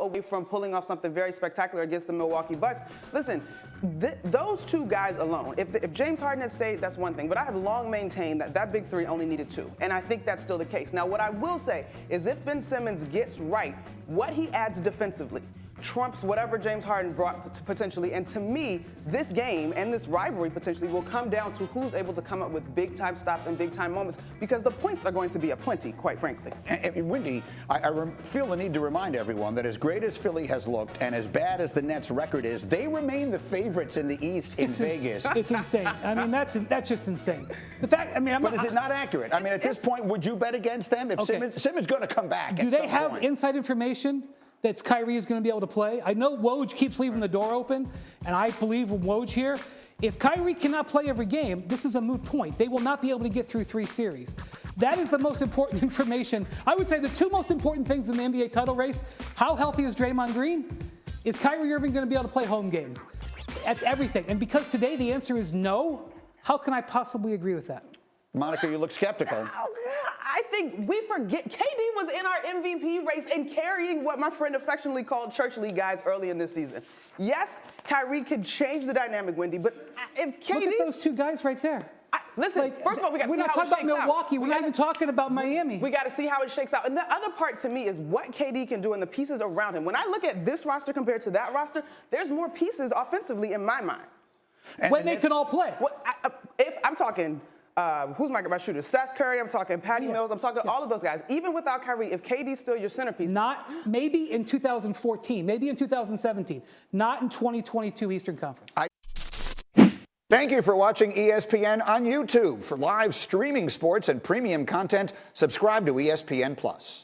away from pulling off something very spectacular against the Milwaukee Bucks. Listen, those two guys alone, if James Harden had stayed, that's one thing. But I have long maintained that that big three only needed two. And I think that's still the case. Now, what I will say is if Ben Simmons gets right, what he adds defensively trumps whatever James Harden brought potentially. And to me, this game and this rivalry potentially will come down to who's able to come up with big-time stops and big-time moments, because the points are going to be aplenty, quite frankly. And Windy, I feel the need to remind everyone that as great as Philly has looked and as bad as the Nets' record is, they remain the favorites in the East in Vegas. It's insane. I mean, that's just insane. The fact, I mean, but is it not accurate? I mean, at this point, would you bet against them if Simmons going to come back? Do they have inside information that Kyrie is going to be able to play? I know Woj keeps leaving the door open, and I believe in Woj here. If Kyrie cannot play every game, this is a moot point. They will not be able to get through 3 series. That is the most important information. I would say the 2 most important things in the NBA title race: how healthy is Draymond Green? Is Kyrie Irving going to be able to play home games? That's everything. And because today the answer is no, how can I possibly agree with that? Monica, you look skeptical. I think we forget KD was in our MVP race and carrying what my friend affectionately called church league guys early in this season. Yes, Kyrie could change the dynamic, Wendy, but if KD... Look at those 2 guys right there. Listen, first of all, we got to see how it shakes out. We're not talking about Milwaukee. We're not even talking about Miami. We got to see how it shakes out. And the other part to me is what KD can do and the pieces around him. When I look at this roster compared to that roster, there's more pieces offensively in my mind. When they can all play. If I'm talking... who's my shooter? Seth Curry, I'm talking Patty Mills, I'm talking all of those guys. Even without Kyrie, if KD's still your centerpiece. Not maybe in 2014, maybe in 2017, not in 2022 Eastern Conference. Thank you for watching ESPN on YouTube. For live streaming sports and premium content, subscribe to ESPN+.